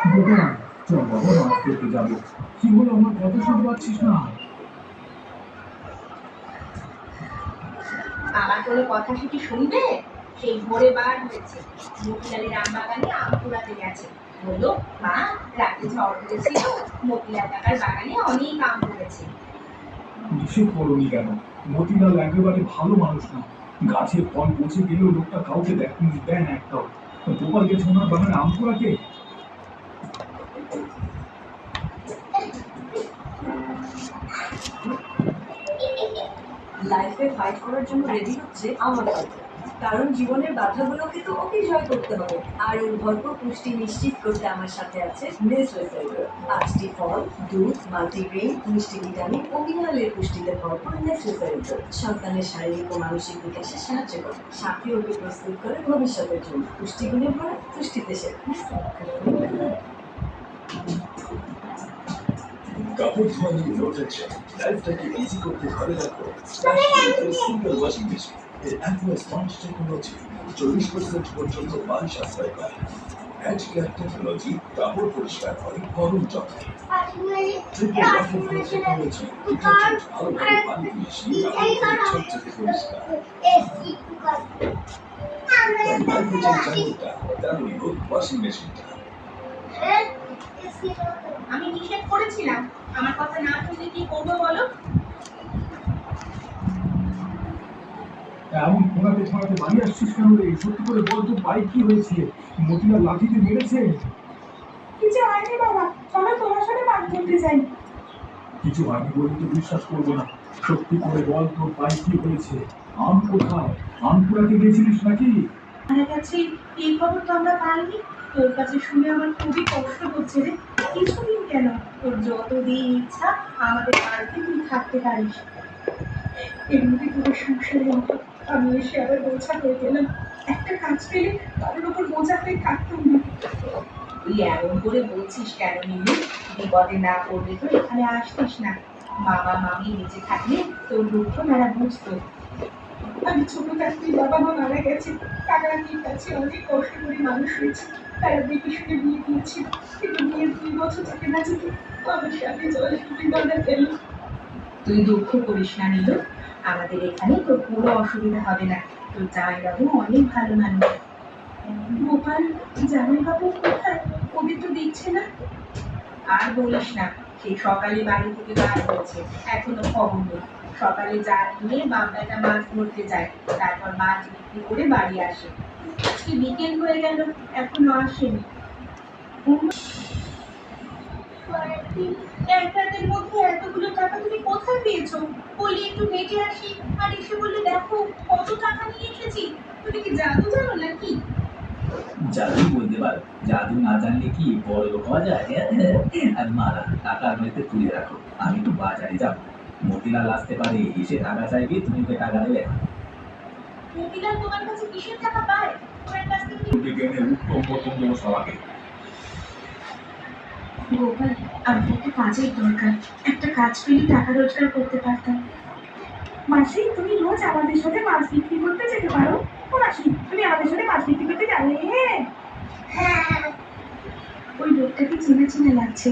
বোকা, চল বাবা মাছ ধরতে যাবো। কি হলো, আমার কথা শুনতে পাচ্ছিস না? আমার কোনো কথা সেটি শুনবে? সেই ভোরে বার হয়েছে, মতিলালের আম বাগানে আম কুড়াতে গেছে। বললো, মা, রাতে ঝড় উঠেছিল, মতিলাল কাকার বাগানে অনেক আম পড়েছে। নিষেধ করোনি কেন? মতিলাল একেবারে ভালো মানুষ না। গাছে ফল পচে গেলেও লোকটা কাউকে দেয় না একটাও। গোপাল গেছে ওনার বাগানে আম কুড়াতে। লাইফে ফাইট করার জন্য রেডি হচ্ছে আমার গল্প। কারণ জীবনের বাধাগুলোকে তো ওকে জয় করতে হবে। আর ওর ভরপুর পুষ্টি নিশ্চিত করতে আমার সাথে আছে নেসলে সেলুলার। 5টি ফল, দুধ, মাল্টিগ্রেন, মিষ্টি ভিটামিন ও মিনারেলের পুষ্টিতে ভরপুর নেসলে সেলুলার সন্তানের শারীরিক ও মানসিক বিকাশে সাহায্য করে, সাথে ওকে প্রস্তুত করে ভবিষ্যতের জন্য। পুষ্টিগুণে ভরা, পুষ্টিতে সে। কাপড় ধোয়ানোর নো টেনশন, লাইফটাকে ইজি করতে ঘরে রাখো সিঙ্গেল ওয়াশিং মেশিন। এর অ্যাকুয়া স্পঞ্জ টেকনোলজি 40% পর্যন্ত পানি সাশ্রয় করে। এজ কেয়ার টেকনোলজি কাপড় পরিষ্কার করে গরম যত্নে। Triple water flow technology detergent ভালোভাবে পানি মিশিয়ে কাপড় ঝকঝকে পরিষ্কার। তাই লাইফে যে চাহিদাটা তেমনই হোক ওয়াশিং মেশিনটা। আমি নিষেধ করেছিলাম, আমার কথা না শুনলে কি করবো বলো? এমন ঘোরাতে ছড়াতে বাড়ি আসছিস কেন রে? সত্যি করে বল, তোর বাইক কি হয়েছে? মতিলাল লাঠিতে মেরেছে? কিছু হয়নি বাবা, চলো তোমার সাথে মাছ ধরতে যাই। কিছু হয়নি বলে তো বিশ্বাস করবো না। সত্যি করে বল, তোর বাইক কি হয়েছে? আম কোথায়? আম কুড়াতে গেছিলিস নাকি? আমার কাছে এই খবর তো আমরা পাইনি। তোর কাছে শুনে আমার খুবই কষ্ট হচ্ছে রে। কিছুদিন কেন, তোর যতদিন ইচ্ছা আমাদের বাড়িতে তুই থাকতে পারিস। এমনিতে তোর সংসারের মতো আমি এসে আবার বোঝা হয়ে গেলাম। একটা কাজ পেলে কারোর ওপর বোঝা হয়ে থাকতাম না। তুই এমন করে বলছিস কেন নীলু? বিপদে না পড়লে তো এখানে আসতিস না। মামা মামি বেঁচে থাকলে তোর দুঃখ তারা বুঝতো। আমি ছোট থাকতেই বাবা মা মারা গেছে। কাকার কাছে অনেক কষ্ট করে মানুষ হয়েছে। তারা দেখে শুনে বিয়ে দিয়েছিল, কিন্তু বিয়ের 2 বছর যেতে না যেতে আমার সাথে জল গলা ফেলল। তুই দুঃখ করিস না নীলু, আমাদের এখানে তোর পুরো অসুবিধা হবে না। তোর জামাইবাবু অনেক ভালো মানুষ। গোপাল, জামাইবাবু কোথায়? ওদের তো দেখছে না। আর বলিস না, সেই সকালে বাড়ি থেকে বার হয়েছে, এখনো খবর নেই। সকালে জাল নিয়ে বাপদাটা মাছ ধরতে যায়, তারপর মাছ বিক্রি করে বাড়ি আসে। আজকে বিকেল হয়ে গেল, এখনো আসেনি। এক রাতের মধ্যে এতগুলো টাকা তুমি কোথায় পেয়েছো? বললি একটু হেঁটে আসি, আর এসে বললে দেখো কত টাকা নিয়ে এসেছি। তুমি কি জাদু জানো নাকি? জাদু বলতে পারো, জাদু না জানলে কি বড় লোক হওয়া যায়? আর মারা টাকা মেয়েতে তুলে রাখো, আমি একটু বাজারে যাব। মতিলাল আসতে পারে, এসে টাকা চাইবে, তুমি ওকে টাকা দেবে। মতিলাল তোমার কাছে কিসের টাকা পায়? তোমার কাছ থেকে বিজ্ঞানের উত্তম পতঙ্গ সবাকে। গোপাল, আমার একটা কাজের দরকার। একটা কাজ পেলে টাকা রোজগার করতে পারতাম। মাসি, তুমি রোজ আমাদের সাথে মাছ বিক্রি করতে যেতে পারো। ও মাসি, তুমি আমাদের সাথে মাছ বিক্রি করতে যাবে? হ্যাঁ। ওই লোকটাকে চেনা চেনা লাগছে।